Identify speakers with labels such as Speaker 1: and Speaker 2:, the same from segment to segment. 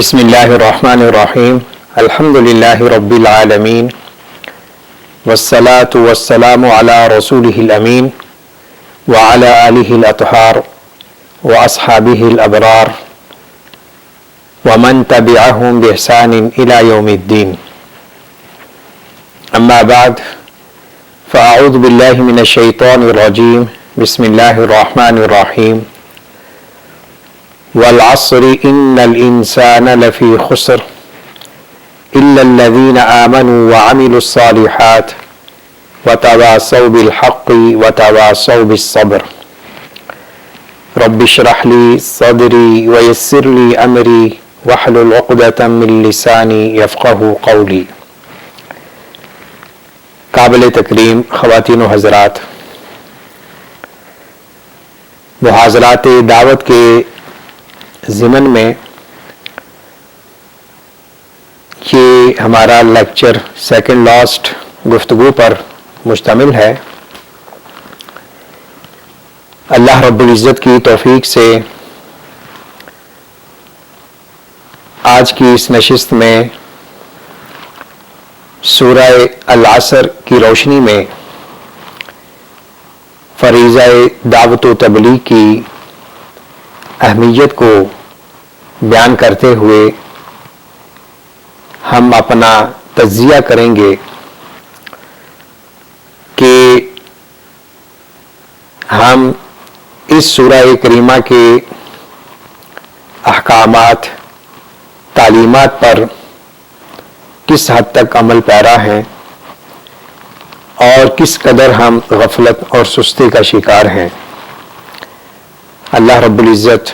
Speaker 1: بسم اللہ الرحمن الرحیم الحمد للہ رب العالمین والصلاة والسلام علی رسولہ الامین وعلی آلہ الاطہار واصحابہ الابرار ومن تبعہم بإحسان الی یوم الدین اما بعد فاعوذ باللہ من الشیطان الرجیم بسم اللہ الرحمن الرحیم والعصر ان الانسان لفی خسر الا الذین آمنوا وعملوا الصالحات وتواصوا بالحق وتواصوا بالصبر رب اشرح لی صدری ویسر لی امری واحلل عقدۃ من لسانی یفقہوا قولی۔ قابل تکریم خواتین و حضرات، محاضرات دعوت کے ضمن میں یہ ہمارا لیکچر سیکنڈ لاسٹ گفتگو پر مشتمل ہے۔ اللہ رب العزت کی توفیق سے آج کی اس نشست میں سورہ العصر کی روشنی میں فریضہ دعوت و تبلیغ کی اہمیت کو بیان کرتے ہوئے ہم اپنا تجزیہ کریں گے کہ ہم اس سورہ کریمہ کے احکامات، تعلیمات پر کس حد تک عمل پیرا ہیں اور کس قدر ہم غفلت اور سستی کا شکار ہیں۔ اللہ رب العزت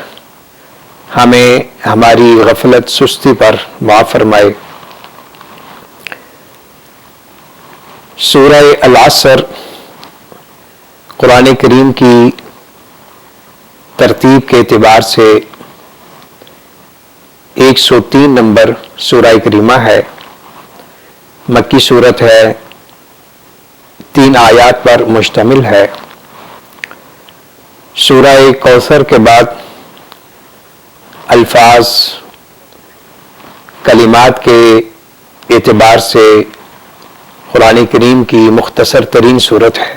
Speaker 1: ہمیں ہماری غفلت سستی پر معاف فرمائے۔ سورہ العصر قرآن کریم کی ترتیب کے اعتبار سے 103 نمبر سورہ کریمہ ہے، مکی صورت ہے، 3 آیات پر مشتمل ہے۔ سورہ کوثر کے بعد الفاظ، کلمات کے اعتبار سے قرآن کریم کی مختصر ترین صورت ہے،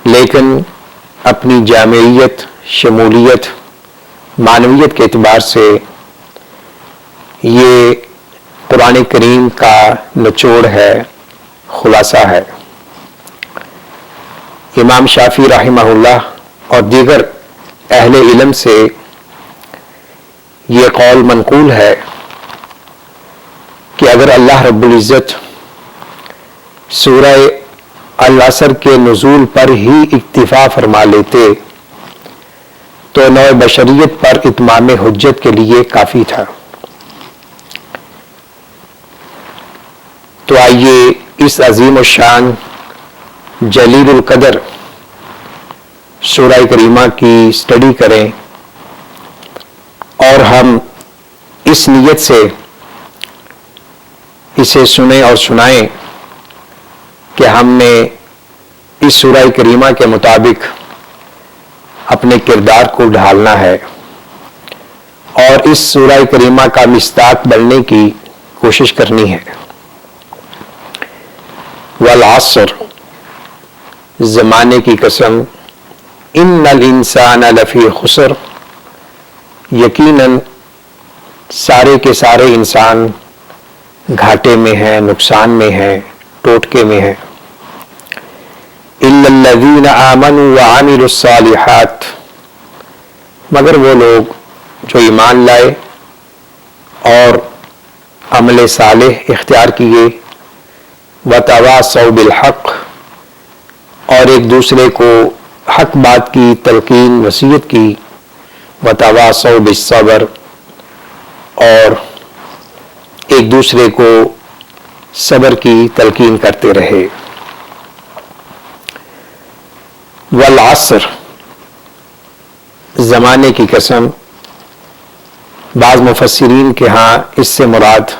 Speaker 1: لیکن اپنی جامعیت، شمولیت، معنویت کے اعتبار سے یہ قرآن کریم کا نچوڑ ہے، خلاصہ ہے۔ امام شافعی رحمہ اللہ اور دیگر اہل علم سے یہ قول منقول ہے کہ اگر اللہ رب العزت سورہ العصر کے نزول پر ہی اکتفا فرما لیتے تو نوع بشریت پر اتمام حجت کے لیے کافی تھا۔ تو آئیے اس عظیم الشان، جلیل القدر سورہ کریمہ کی اسٹڈی کریں اور ہم اس نیت سے اسے سنیں اور سنائیں کہ ہم نے اس سورہ کریمہ کے مطابق اپنے کردار کو ڈھالنا ہے اور اس سورہ کریمہ کا مصداق بننے کی کوشش کرنی ہے۔ والعصر، زمانے کی قسم، ان الانسان لفی خسر، یقیناً سارے کے سارے انسان گھاٹے میں ہیں، نقصان میں ہیں، ٹوٹکے میں ہیں۔ الا الذین آمنوا وعملوا الصالحات، مگر وہ لوگ جو ایمان لائے اور عمل صالح اختیار کیے، وتواصوا بالحق، اور ایک دوسرے کو حق بات کی تلقین وصیت کی، وتواصوا بالصبر، اور ایک دوسرے کو صبر کی تلقین کرتے رہے۔ والعصر، زمانے کی قسم، بعض مفسرین کے ہاں اس سے مراد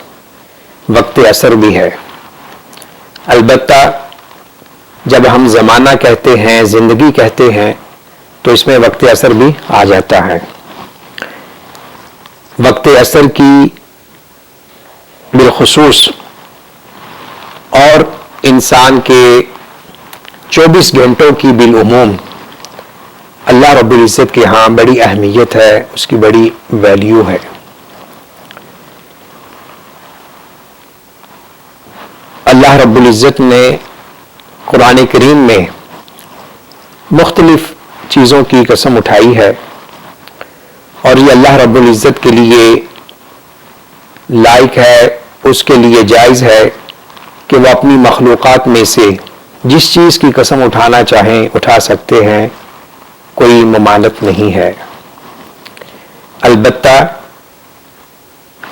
Speaker 1: وقت عصر بھی ہے۔ البتہ جب ہم زمانہ کہتے ہیں، زندگی کہتے ہیں، تو اس میں وقت عصر بھی آ جاتا ہے۔ وقت عصر کی بالخصوص اور انسان کے 24 گھنٹوں کی بالعموم اللہ رب العزت کے ہاں بڑی اہمیت ہے، اس کی بڑی ویلیو ہے۔ اللہ رب العزت نے قرآن کریم میں مختلف چیزوں کی قسم اٹھائی ہے، اور یہ اللہ رب العزت کے لیے لائق ہے، اس کے لیے جائز ہے کہ وہ اپنی مخلوقات میں سے جس چیز کی قسم اٹھانا چاہیں اٹھا سکتے ہیں، کوئی ممانعت نہیں ہے۔ البتہ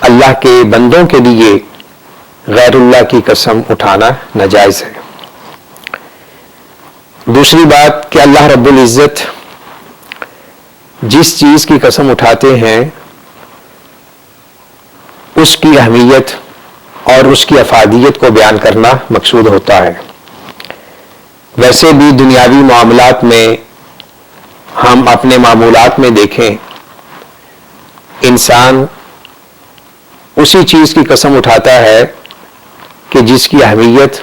Speaker 1: اللہ کے بندوں کے لیے غیر اللہ کی قسم اٹھانا ناجائز ہے۔ دوسری بات کہ اللہ رب العزت جس چیز کی قسم اٹھاتے ہیں اس کی اہمیت اور اس کی افادیت کو بیان کرنا مقصود ہوتا ہے۔ ویسے بھی دنیاوی معاملات میں ہم اپنے معمولات میں دیکھیں، انسان اسی چیز کی قسم اٹھاتا ہے کہ جس کی اہمیت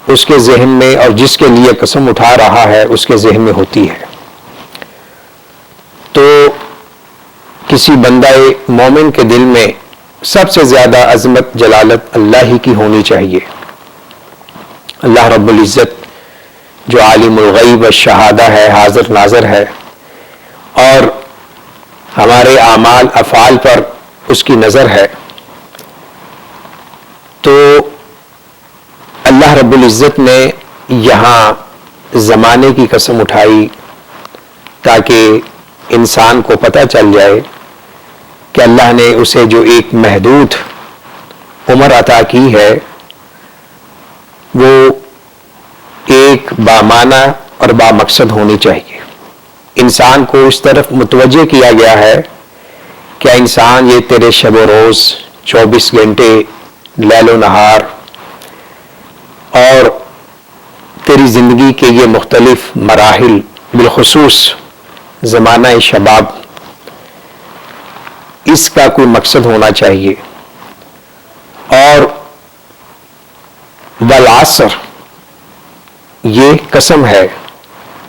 Speaker 1: اس کے ذہن میں اور جس کے لیے قسم اٹھا رہا ہے اس کے ذہن میں ہوتی ہے۔ تو کسی بندہ مومن کے دل میں سب سے زیادہ عظمت جلالت اللہ ہی کی ہونی چاہیے۔ اللہ رب العزت جو عالم الغیب والشہادہ ہے، حاضر ناظر ہے، اور ہمارے اعمال افعال پر اس کی نظر ہے، تو اللہ رب العزت نے یہاں زمانے کی قسم اٹھائی تاکہ انسان کو پتہ چل جائے کہ اللہ نے اسے جو ایک محدود عمر عطا کی ہے وہ ایک بامعنی اور بامقصد ہونی چاہیے۔ انسان کو اس طرف متوجہ کیا گیا ہے کہ انسان یہ تیرے شب و روز 24 گھنٹے لیل و نہار اور تیری زندگی کے یہ مختلف مراحل، بالخصوص زمانہ شباب، اس کا کوئی مقصد ہونا چاہیے۔ اور والعصر یہ قسم ہے،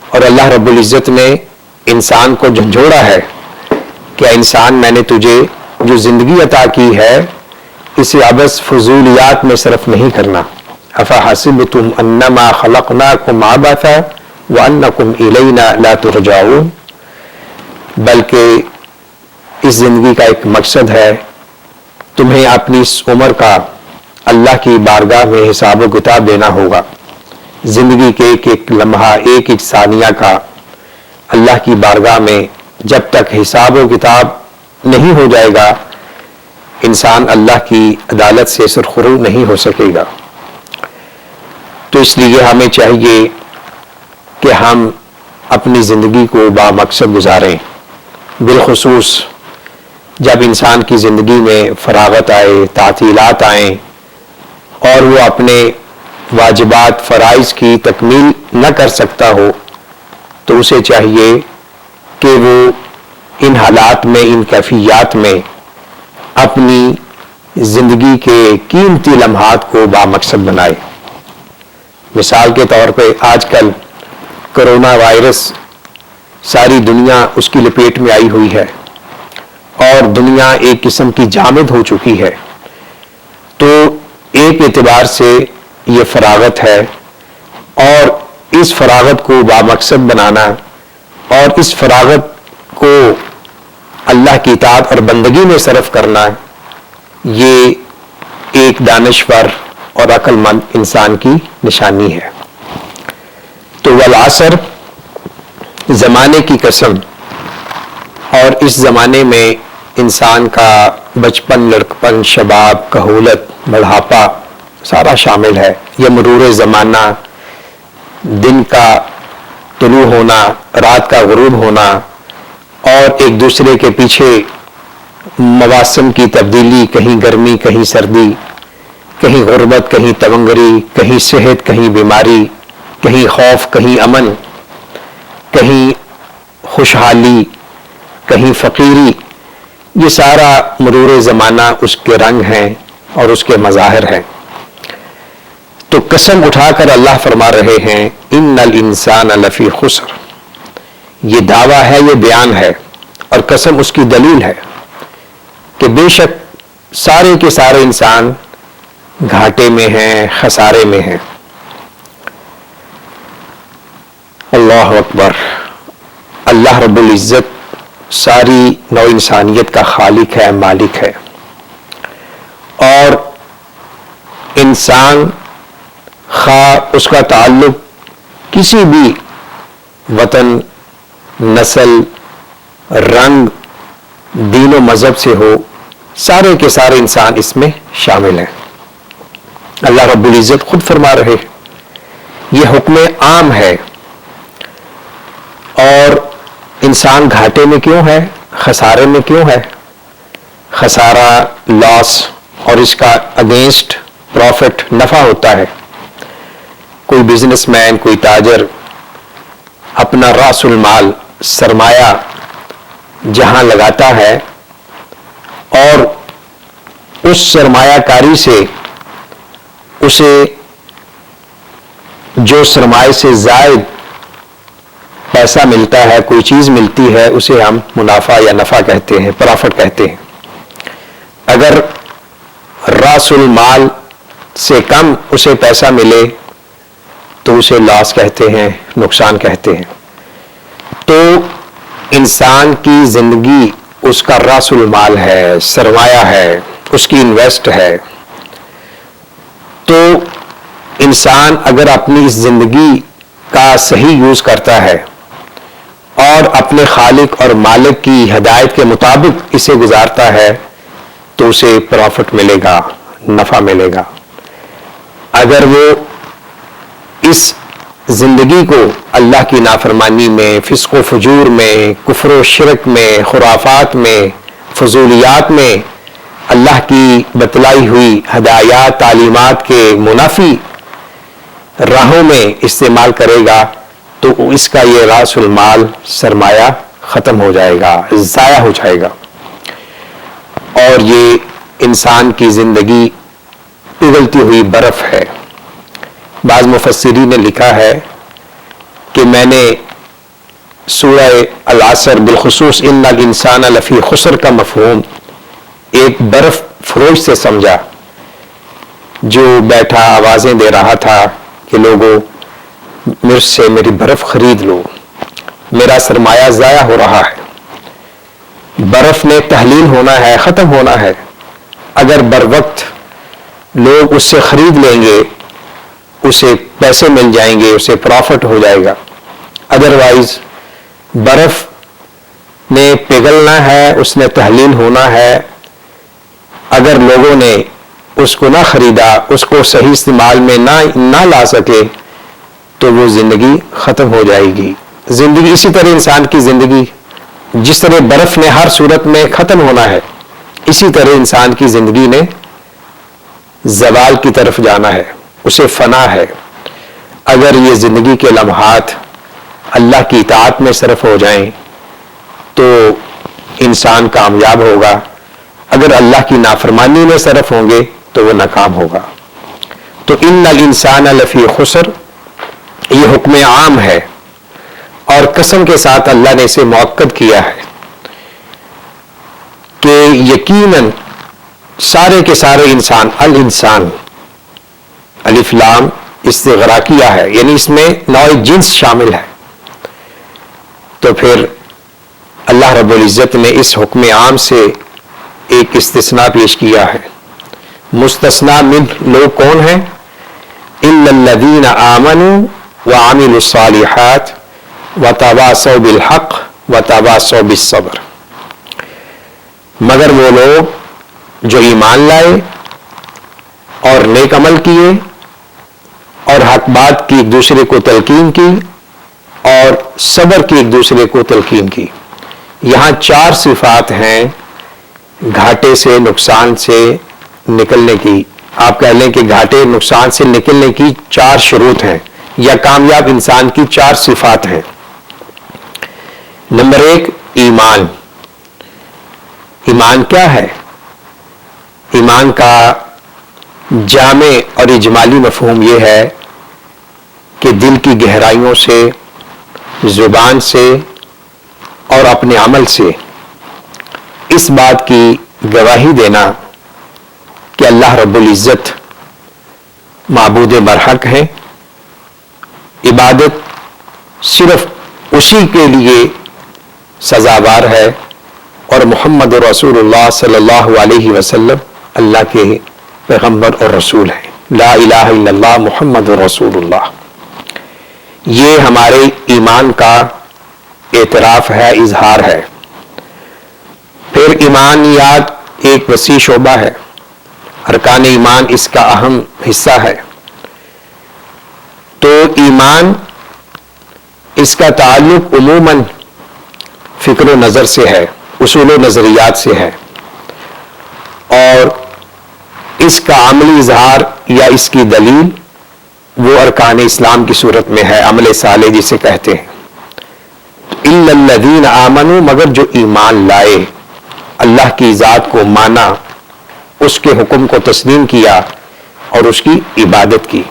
Speaker 1: اور اللہ رب العزت نے انسان کو جھنجھوڑا ہے کہ انسان میں نے تجھے جو زندگی عطا کی ہے اسے عبث فضولیات میں صرف نہیں کرنا۔ افحسبتم انما خلقناکم عبثا وانکم الینا لا ترجعون، بلکہ اس زندگی کا ایک مقصد ہے، تمہیں اپنی اس عمر کا اللہ کی بارگاہ میں حساب و کتاب دینا ہوگا۔ زندگی کے ایک ایک لمحہ، ایک ایک ثانیہ کا اللہ کی بارگاہ میں جب تک حساب و کتاب نہیں ہو جائے گا، انسان اللہ کی عدالت سے سرخرو نہیں ہو سکے گا۔ تو اس لیے ہمیں چاہیے کہ ہم اپنی زندگی کو بامقصد گزاریں، بالخصوص جب انسان کی زندگی میں فراغت آئے، تعطیلات آئیں اور وہ اپنے واجبات فرائض کی تکمیل نہ کر سکتا ہو، تو اسے چاہیے کہ وہ ان حالات میں، ان کیفیات میں اپنی زندگی کے قیمتی لمحات کو بامقصد بنائے۔ مثال کے طور پہ آج کل کرونا وائرس ساری دنیا اس کی لپیٹ میں آئی ہوئی ہے اور دنیا ایک قسم کی جامد ہو چکی ہے، تو ایک اعتبار سے یہ فراغت ہے، اور اس فراغت کو بامقصد بنانا اور اس فراغت کو اللہ کی اطاعت اور بندگی میں صرف کرنا، یہ ایک دانشور اور عقل مند انسان کی نشانی ہے۔ تو والعصر زمانے کی قسم، اور اس زمانے میں انسان کا بچپن، لڑکپن، شباب، کہولت، بڑھاپا سارا شامل ہے۔ یہ مرور زمانہ، دن کا طلوع ہونا، رات کا غروب ہونا، اور ایک دوسرے کے پیچھے مواسم کی تبدیلی، کہیں گرمی، کہیں سردی، کہیں غربت، کہیں تونگری، کہیں صحت، کہیں بیماری، کہیں خوف، کہیں امن، کہیں خوشحالی، کہیں فقیری، یہ سارا مرور زمانہ اس کے رنگ ہیں اور اس کے مظاہر ہیں. تو قسم اٹھا کر اللہ فرما رہے ہیں ان الانسان لفی خسر. یہ دعویٰ ہے، یہ بیان ہے، اور قسم اس کی دلیل ہے کہ بے شک سارے کے سارے انسان گھاٹے میں ہیں، خسارے میں ہیں. اللہ اکبر. اللہ رب العزت ساری نو انسانیت کا خالق ہے، مالک ہے، اور انسان خواہ اس کا تعلق کسی بھی وطن، نسل، رنگ، دین و مذہب سے ہو، سارے کے سارے انسان اس میں شامل ہیں. اللہ رب العزت خود فرما رہے یہ حکم عام ہے. اور انسان گھاٹے میں کیوں ہے، خسارے میں کیوں ہے؟ خسارہ، لاس، اور اس کا اگینسٹ پروفٹ، نفع ہوتا ہے. کوئی بزنس مین، کوئی تاجر اپنا راس المال، سرمایہ جہاں لگاتا ہے اور اس سرمایہ کاری سے اسے جو سرمایہ سے زائد پیسہ ملتا ہے، کوئی چیز ملتی ہے، اسے ہم منافع یا نفع کہتے ہیں، پروفٹ کہتے ہیں. اگر راس المال سے کم اسے پیسہ ملے تو اسے لاس کہتے ہیں، نقصان کہتے ہیں. تو انسان کی زندگی اس کا راس المال ہے، سرمایہ ہے، اس کی انویسٹ ہے. تو انسان اگر اپنی زندگی کا صحیح یوز کرتا ہے اور اپنے خالق اور مالک کی ہدایت کے مطابق اسے گزارتا ہے تو اسے پروفٹ ملے گا، نفع ملے گا. اگر وہ اس زندگی کو اللہ کی نافرمانی میں، فسق و فجور میں، کفر و شرک میں، خرافات میں، فضولیات میں، اللہ کی بتلائی ہوئی ہدایات، تعلیمات کے منافی راہوں میں استعمال کرے گا تو اس کا یہ راس المال، سرمایہ ختم ہو جائے گا، ضائع ہو جائے گا. اور یہ انسان کی زندگی پگھلتی ہوئی برف ہے. بعض مفسرین نے لکھا ہے کہ میں نے سورہ العصر بالخصوص ان الانسان لفی خسر کا مفہوم ایک برف فروش سے سمجھا جو بیٹھا آوازیں دے رہا تھا کہ لوگوں مجھ سے میری برف خرید لو، میرا سرمایہ ضائع ہو رہا ہے. برف نے تحلیل ہونا ہے، ختم ہونا ہے. اگر بر وقت لوگ اس سے خرید لیں گے، اسے پیسے مل جائیں گے، اسے پروفٹ ہو جائے گا. ادروائز برف نے پگھلنا ہے، اس نے تحلیل ہونا ہے. اگر لوگوں نے اس کو نہ خریدا، اس کو صحیح استعمال میں نہ لا سکے تو وہ زندگی ختم ہو جائے گی. زندگی اسی طرح انسان کی زندگی جس طرح برف نے ہر صورت میں ختم ہونا ہے، اسی طرح انسان کی زندگی نے زوال کی طرف جانا ہے، اسے فنا ہے. اگر یہ زندگی کے لمحات اللہ کی اطاعت میں صرف ہو جائیں تو انسان کامیاب ہوگا. اگر اللہ کی نافرمانی میں صرف ہوں گے تو وہ ناکام ہوگا. تو ان الانسان لفی خسر یہ حکم عام ہے، اور قسم کے ساتھ اللہ نے اسے مؤکد کیا ہے کہ یقیناً سارے کے سارے انسان، الانسان الف لام استغراقیہ ہے، یعنی اس میں نوع جنس شامل ہے. تو پھر اللہ رب العزت نے اس حکم عام سے ایک استثناء پیش کیا ہے. مستثنیٰ من لوگ کون ہیں؟ الا الذین آمنوا وعملوا الصالحات وتواصوا بالحق وتواصوا بالصبر. مگر وہ لوگ جو ایمان لائے اور نیک عمل کیے اور حق بات کی ایک دوسرے کو تلقین کی اور صبر کی ایک دوسرے کو تلقین کی. یہاں 4 صفات ہیں گھاٹے سے، نقصان سے نکلنے کی. آپ کہہ لیں کہ گھاٹے، نقصان سے نکلنے کی 4 شروط ہیں یا کامیاب انسان کی 4 صفات ہیں. نمبر 1 ایمان. ایمان کیا ہے؟ ایمان کا جامع اور اجمالی مفہوم یہ ہے کہ دل کی گہرائیوں سے، زبان سے اور اپنے عمل سے اس بات کی گواہی دینا کہ اللہ رب العزت معبود برحق ہے، عبادت صرف اسی کے لیے سزاوار ہے، اور محمد رسول اللہ صلی اللہ علیہ وسلم اللہ کے پیغمبر اور رسول ہیں۔ لا الہ الا اللہ محمد رسول اللہ، یہ ہمارے ایمان کا اعتراف ہے، اظہار ہے۔ پھر ایمانیات ایک وسیع شعبہ ہے، ارکان ایمان اس کا اہم حصہ ہے۔ تو ایمان، اس کا تعلق عموماً فکر و نظر سے ہے، اصول و نظریات سے ہے، اور اس کا عملی اظہار یا اس کی دلیل وہ ارکان اسلام کی صورت میں ہے، عمل صالح جسے کہتے ہیں۔ اِلَّا الَّذِينَ آمَنُوا، مگر جو ایمان لائے، اللہ کی ذات کو مانا، اس کے حکم کو تسلیم کیا اور اس کی عبادت کی۔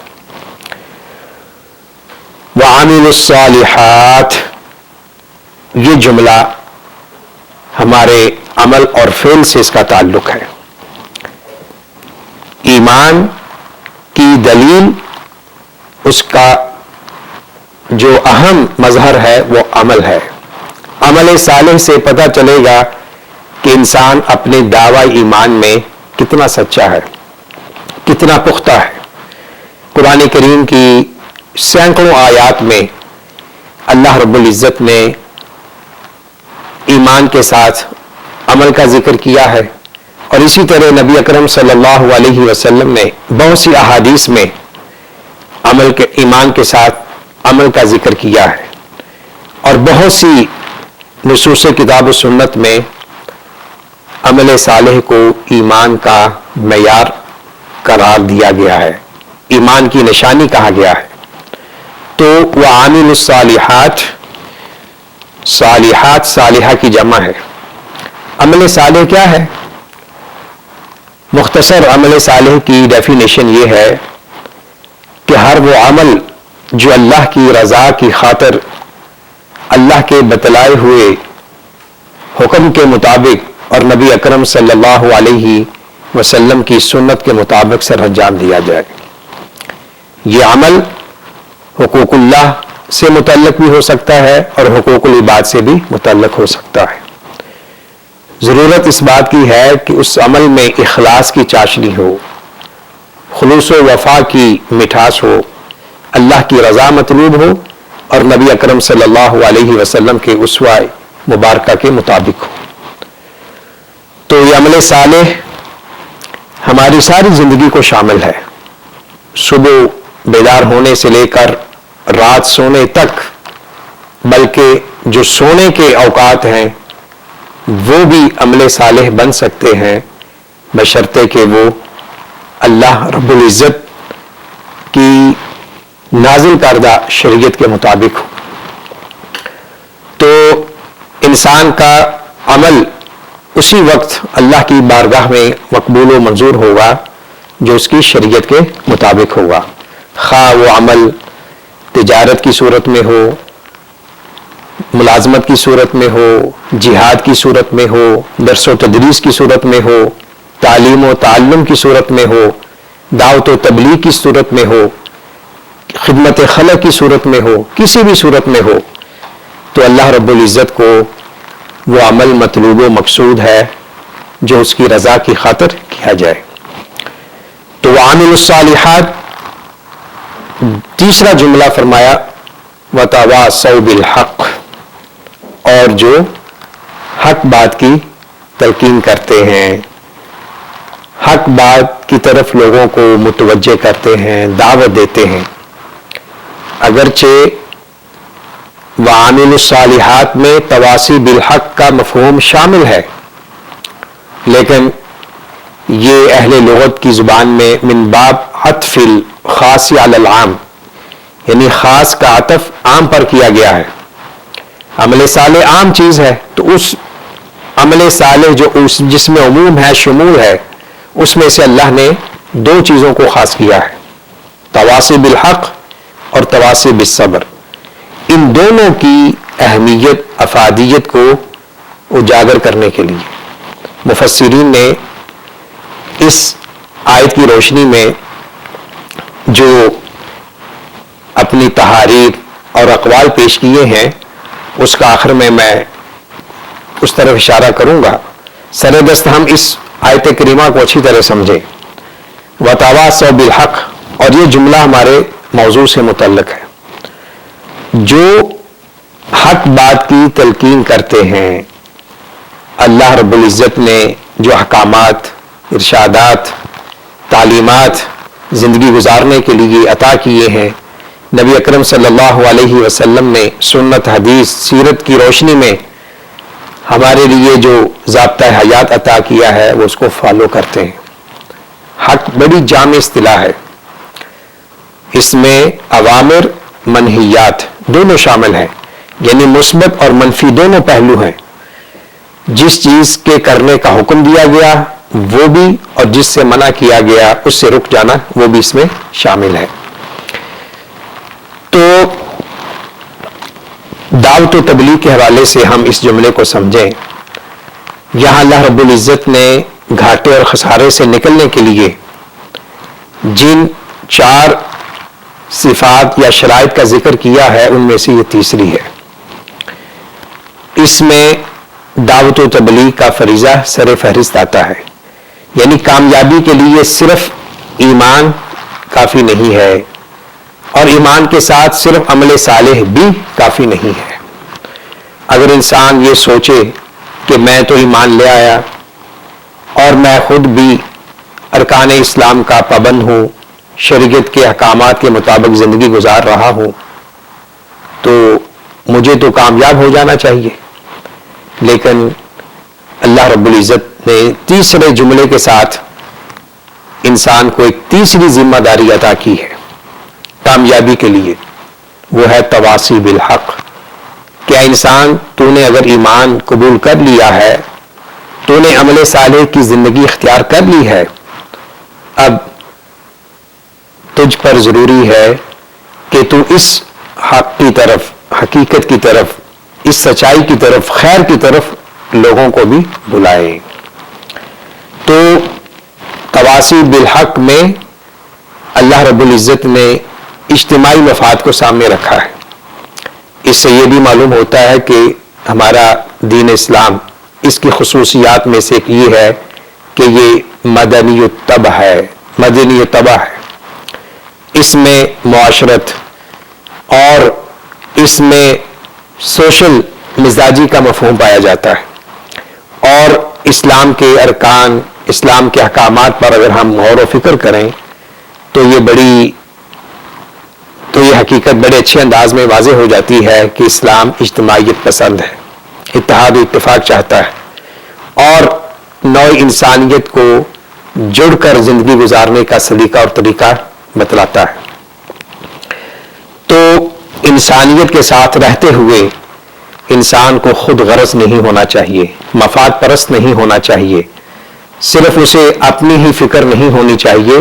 Speaker 1: وَعَمِلُوا الصَّالِحَاتِ، یہ جملہ ہمارے عمل اور فعل سے اس کا تعلق ہے۔ ایمان کی دلیل، اس کا جو اہم مظہر ہے وہ عمل ہے۔ عمل صالح سے پتہ چلے گا کہ انسان اپنے دعوی ایمان میں کتنا سچا ہے، کتنا پختہ ہے۔ قرآن کریم کی سینکڑوں آیات میں اللہ رب العزت نے ایمان کے ساتھ عمل کا ذکر کیا ہے، اور اسی طرح نبی اکرم صلی اللہ علیہ وسلم نے بہت سی احادیث میں ایمان کے ساتھ عمل کا ذکر کیا ہے، اور بہت سی نصوص کتاب و سنت میں عمل صالح کو ایمان کا معیار قرار دیا گیا ہے، ایمان کی نشانی کہا گیا ہے۔ تو وَعَامِلُ الصَّالِحَاتِ، صالحات صالحہ کی جمع ہے۔ عمل صالح کیا ہے؟ مختصر عمل صالح کی ڈیفینیشن یہ ہے کہ ہر وہ عمل جو اللہ کی رضا کی خاطر اللہ کے بتلائے ہوئے حکم کے مطابق اور نبی اکرم صلی اللہ علیہ وسلم کی سنت کے مطابق سر انجام دیا جائے۔ یہ عمل حقوق اللہ سے متعلق بھی ہو سکتا ہے اور حقوق العباد سے بھی متعلق ہو سکتا ہے۔ ضرورت اس بات کی ہے کہ اس عمل میں اخلاص کی چاشنی ہو، خلوص و وفا کی مٹھاس ہو، اللہ کی رضا مطلوب ہو، اور نبی اکرم صلی اللہ علیہ وسلم کے اسوہ مبارکہ کے مطابق ہو۔ تو یہ عمل صالح ہماری ساری زندگی کو شامل ہے، صبح بیدار ہونے سے لے کر رات سونے تک، بلکہ جو سونے کے اوقات ہیں وہ بھی عمل صالح بن سکتے ہیں، بشرطے کہ وہ اللہ رب العزت کی نازل کردہ شریعت کے مطابق ہو۔ تو انسان کا عمل اسی وقت اللہ کی بارگاہ میں مقبول و منظور ہوگا جو اس کی شریعت کے مطابق ہوگا، خواہ وہ عمل تجارت کی صورت میں ہو، ملازمت کی صورت میں ہو، جہاد کی صورت میں ہو، درس و تدریس کی صورت میں ہو، تعلیم و تعلم کی صورت میں ہو، دعوت و تبلیغ کی صورت میں ہو، خدمت خلق کی صورت میں ہو، کسی بھی صورت میں ہو، تو اللہ رب العزت کو وہ عمل مطلوب و مقصود ہے جو اس کی رضا کی خاطر کیا جائے۔ تو وَعَامِلُ الصَّالِحَاتِ، تیسرا جملہ فرمایا وَتَوَاصَوْا بِالْحَقِّ، اور جو حق بات کی تلقین کرتے ہیں، حق بات کی طرف لوگوں کو متوجہ کرتے ہیں، دعوت دیتے ہیں۔ اگرچہ وَعَامِلُ الصَّالِحَاتِ میں تواصی بالحق کا مفہوم شامل ہے، لیکن یہ اہل لغت کی زبان میں من باب عطف الخاص علی العام، یعنی خاص کا عطف عام پر کیا گیا ہے۔ عمل صالح عام چیز ہے، تو اس عمل صالح جو جس میں عموم ہے، شمول ہے، اس میں سے اللہ نے دو چیزوں کو خاص کیا ہے، تواصی بالحق اور تواصی بالصبر۔ ان دونوں کی اہمیت، افادیت کو اجاگر کرنے کے لیے مفسرین نے اس آیت کی روشنی میں جو اپنی تحاریر اور اقوال پیش کیے ہیں، اس کا آخر میں اس طرف اشارہ کروں گا۔ سر دست ہم اس آیت کریمہ کو اچھی طرح سمجھیں۔ وتواصوا بالحق، اور یہ جملہ ہمارے موضوع سے متعلق ہے۔ جو حق بات کی تلقین کرتے ہیں، اللہ رب العزت نے جو احکامات، ارشادات، تعلیمات زندگی گزارنے کے لیے عطا کیے ہیں، نبی اکرم صلی اللہ علیہ وسلم نے سنت، حدیث، سیرت کی روشنی میں ہمارے لیے جو ضابطہ حیات عطا کیا ہے، وہ اس کو فالو کرتے ہیں۔ حق بڑی جامع اصطلاح ہے، اس میں اوامر، منہیات دونوں شامل ہیں، یعنی مثبت اور منفی دونوں پہلو ہیں۔ جس چیز کے کرنے کا حکم دیا گیا وہ بھی، اور جس سے منع کیا گیا اس سے رک جانا وہ بھی اس میں شامل ہے۔ تو دعوت و تبلیغ کے حوالے سے ہم اس جملے کو سمجھیں۔ یہاں اللہ رب العزت نے گھاٹے اور خسارے سے نکلنے کے لیے جن 4 صفات یا شرائط کا ذکر کیا ہے، ان میں سے یہ تیسری ہے۔ اس میں دعوت و تبلیغ کا فریضہ سر فہرست آتا ہے، یعنی کامیابی کے لیے صرف ایمان کافی نہیں ہے، اور ایمان کے ساتھ صرف عمل صالح بھی کافی نہیں ہے۔ اگر انسان یہ سوچے کہ میں تو ایمان لے آیا اور میں خود بھی ارکان اسلام کا پابند ہوں، شریعت کے احکامات کے مطابق زندگی گزار رہا ہوں، تو مجھے تو کامیاب ہو جانا چاہیے، لیکن اللہ رب العزت نے تیسرے جملے کے ساتھ انسان کو ایک تیسری ذمہ داری عطا کی ہے کامیابی کے لیے، وہ ہے تواصی بالحق۔ کیا انسان، تو نے اگر ایمان قبول کر لیا ہے، تو نے عمل صالح کی زندگی اختیار کر لی ہے، اب تجھ پر ضروری ہے کہ تو اس حق کی طرف، حقیقت کی طرف، اس سچائی کی طرف، خیر کی طرف لوگوں کو بھی بلائے۔ تو تواصی بالحق میں اللہ رب العزت نے اجتماعی مفاد کو سامنے رکھا ہے۔ اس سے یہ بھی معلوم ہوتا ہے کہ ہمارا دین اسلام، اس کی خصوصیات میں سے ایک یہ ہے کہ یہ مدنی الطبع ہے، مدنی الطبع ہے۔ اس میں معاشرت اور اس میں سوشل مزاجی کا مفہوم پایا جاتا ہے، اور اسلام کے ارکان، اسلام کے احکامات پر اگر ہم غور و فکر کریں تو یہ حقیقت بڑے اچھے انداز میں واضح ہو جاتی ہے کہ اسلام اجتماعیت پسند ہے، اتحاد و اتفاق چاہتا ہے، اور نوع انسانیت کو جڑ کر زندگی گزارنے کا سلیقہ اور طریقہ بتلاتا ہے۔ تو انسانیت کے ساتھ رہتے ہوئے انسان کو خود غرض نہیں ہونا چاہیے، مفاد پرست نہیں ہونا چاہیے، صرف اسے اپنی ہی فکر نہیں ہونی چاہیے،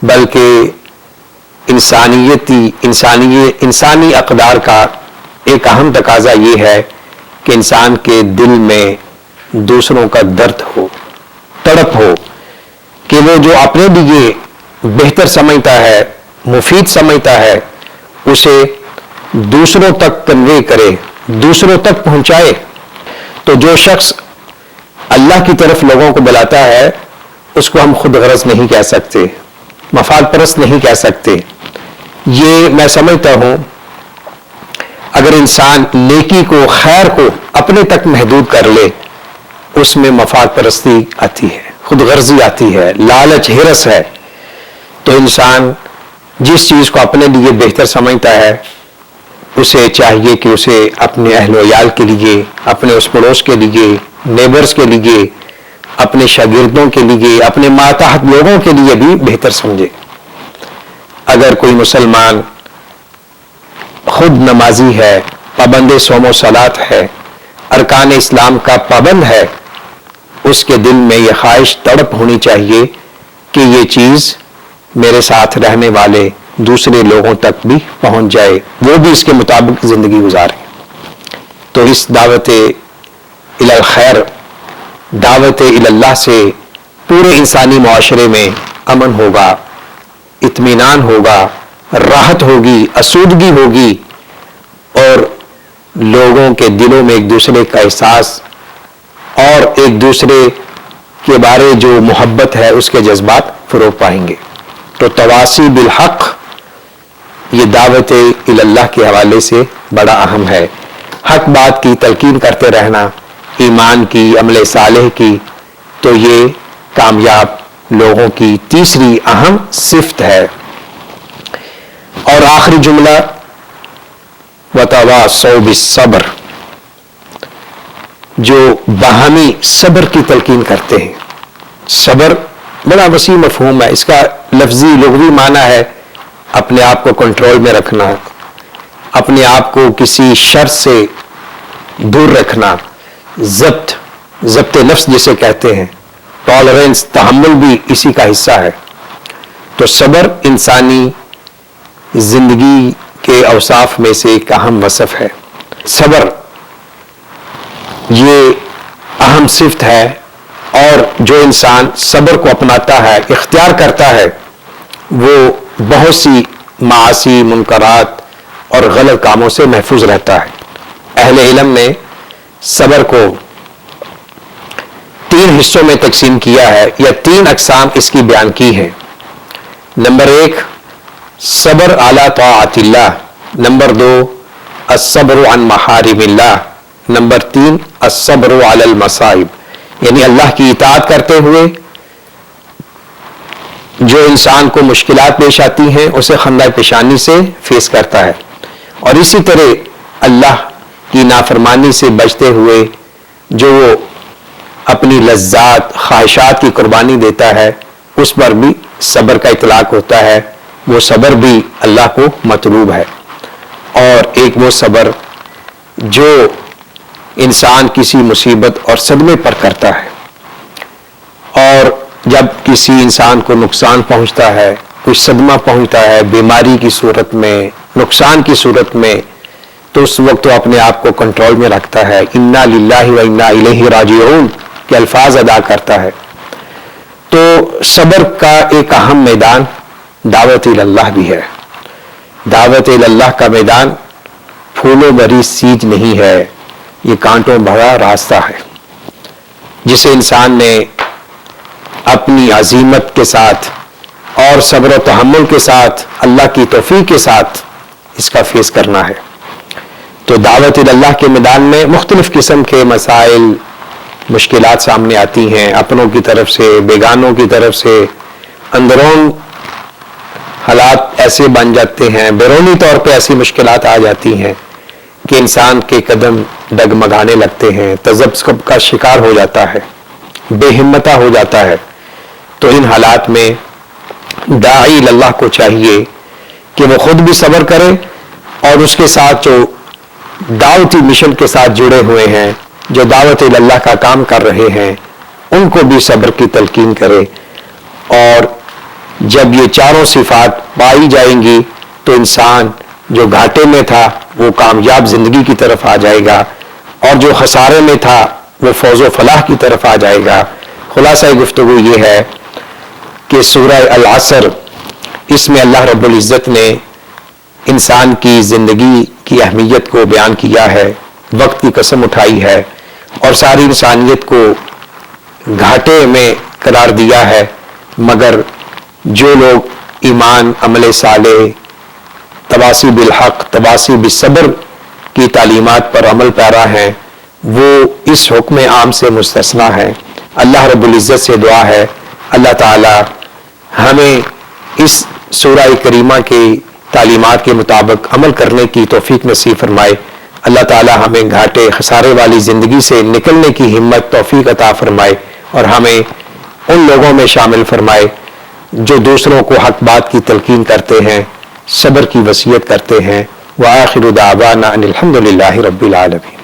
Speaker 1: بلکہ انسانی اقدار کا ایک اہم تقاضا یہ ہے کہ انسان کے دل میں دوسروں کا درد ہو، تڑپ ہو، کہ وہ جو اپنے لیے بہتر سمجھتا ہے، مفید سمجھتا ہے، اسے دوسروں تک کنوے کرے، دوسروں تک پہنچائے۔ تو جو شخص اللہ کی طرف لوگوں کو بلاتا ہے، اس کو ہم خود غرض نہیں کہہ سکتے، مفاد پرست نہیں کہہ سکتے۔ یہ میں سمجھتا ہوں اگر انسان نیکی کو، خیر کو اپنے تک محدود کر لے، اس میں مفاد پرستی آتی ہے، خود غرضی آتی ہے، لالچ، ہرس ہے۔ تو انسان جس چیز کو اپنے لیے بہتر سمجھتا ہے، اسے چاہیے کہ اسے اپنے اہل و عیال کے لیے، اپنے اس پڑوس کے لیے، نیبرز کے لیے، اپنے شاگردوں کے لیے، اپنے ماتحت لوگوں کے لیے بھی بہتر سمجھے۔ اگر کوئی مسلمان خود نمازی ہے، پابند صوم و صلات ہے، ارکان اسلام کا پابند ہے، اس کے دل میں یہ خواہش تڑپ ہونی چاہیے کہ یہ چیز میرے ساتھ رہنے والے دوسرے لوگوں تک بھی پہنچ جائے، وہ بھی اس کے مطابق زندگی گزاریں۔ تو اس دعوت الی الخیر، دعوت الی اللہ سے پورے انسانی معاشرے میں امن ہوگا، اطمینان ہوگا، راحت ہوگی، آسودگی ہوگی، اور لوگوں کے دلوں میں ایک دوسرے کا احساس اور ایک دوسرے کے بارے جو محبت ہے اس کے جذبات فروغ پائیں گے۔ تو تواصی بالحق یہ دعوت الی اللہ کے حوالے سے بڑا اہم ہے۔ حق بات کی تلقین کرتے رہنا، ایمان کی، عمل صالح کی، تو یہ کامیاب لوگوں کی تیسری اہم صفت ہے۔ اور آخری جملہ وتواصوا بالصبر، جو باہمی صبر کی تلقین کرتے ہیں۔ صبر بڑا وسیع مفہوم ہے، اس کا لفظی لغوی معنی ہے اپنے آپ کو کنٹرول میں رکھنا، اپنے آپ کو کسی شر سے دور رکھنا، ضبط نفس جسے کہتے ہیں، ٹالرنس، تحمل بھی اسی کا حصہ ہے۔ تو صبر انسانی زندگی کے اوصاف میں سے ایک اہم وصف ہے۔ صبر یہ اہم صفت ہے، اور جو انسان صبر کو اپناتا ہے، اختیار کرتا ہے، وہ بہت سی معاصی، منکرات اور غلط کاموں سے محفوظ رہتا ہے۔ اہل علم نے صبر کو 3 حصوں میں تقسیم کیا ہے، یا 3 اقسام اس کی بیان کی ہیں۔ نمبر 1 صبر علی طاعت اللہ، نمبر 2 الصبر عن محارم اللہ، نمبر 3 الصبر علی المصائب، یعنی اللہ کی اطاعت کرتے ہوئے جو انسان کو مشکلات پیش آتی ہیں اسے خندہ پیشانی سے فیس کرتا ہے، اور اسی طرح اللہ کی نافرمانی سے بچتے ہوئے جو وہ اپنی لذات، خواہشات کی قربانی دیتا ہے، اس پر بھی صبر کا اطلاق ہوتا ہے۔ وہ صبر بھی اللہ کو مطلوب ہے۔ اور ایک وہ صبر جو انسان کسی مصیبت اور صدمے پر کرتا ہے، اور جب کسی انسان کو نقصان پہنچتا ہے، کوئی صدمہ پہنچتا ہے بیماری کی صورت میں، نقصان کی صورت میں، تو اس وقت وہ اپنے آپ کو کنٹرول میں رکھتا ہے، انا للہ و انا الیہ راجعون کے الفاظ ادا کرتا ہے۔ تو صبر کا ایک اہم میدان دعوت الی اللہ بھی ہے۔ دعوت الی اللہ کا میدان پھولوں بھری سیج نہیں ہے، یہ کانٹوں بھرا راستہ ہے، جسے انسان نے اپنی عزیمت کے ساتھ اور صبر و تحمل کے ساتھ، اللہ کی توفیق کے ساتھ اس کا فیس کرنا ہے۔ تو دعوت الی اللہ کے میدان میں مختلف قسم کے مسائل، مشکلات سامنے آتی ہیں، اپنوں کی طرف سے، بیگانوں کی طرف سے، اندرون حالات ایسے بن جاتے ہیں، بیرونی طور پہ ایسی مشکلات آ جاتی ہیں کہ انسان کے قدم ڈگمگانے لگتے ہیں، تذبذب کا شکار ہو جاتا ہے، بے ہمتہ ہو جاتا ہے۔ تو ان حالات میں داعی اللہ کو چاہیے کہ وہ خود بھی صبر کرے، اور اس کے ساتھ جو دعوتی مشن کے ساتھ جڑے ہوئے ہیں، جو دعوت اللہ کا کام کر رہے ہیں، ان کو بھی صبر کی تلقین کرے۔ اور جب یہ چاروں صفات پائی جائیں گی تو انسان جو گھاٹے میں تھا وہ کامیاب زندگی کی طرف آ جائے گا، اور جو خسارے میں تھا وہ فوز و فلاح کی طرف آ جائے گا۔ خلاصہ گفتگو یہ ہے کہ سورہ العصر، اس میں اللہ رب العزت نے انسان کی زندگی کی اہمیت کو بیان کیا ہے، وقت کی قسم اٹھائی ہے، اور ساری انسانیت کو گھاٹے میں قرار دیا ہے، مگر جو لوگ ایمان، عمل صالح، تواصی بالحق، تواصی بالصبر کی تعلیمات پر عمل پیرا ہیں، وہ اس حکم عام سے مستثنیٰ ہیں۔ اللہ رب العزت سے دعا ہے اللہ تعالی ہمیں اس سورہ کریمہ کی تعلیمات کے مطابق عمل کرنے کی توفیق نصیب فرمائے۔ اللہ تعالی ہمیں گھاٹے، خسارے والی زندگی سے نکلنے کی ہمت، توفیق عطا فرمائے، اور ہمیں ان لوگوں میں شامل فرمائے جو دوسروں کو حق بات کی تلقین کرتے ہیں، صبر کی وصیت کرتے ہیں۔ وآخر دعوانا ان الحمد للہ رب العالمین۔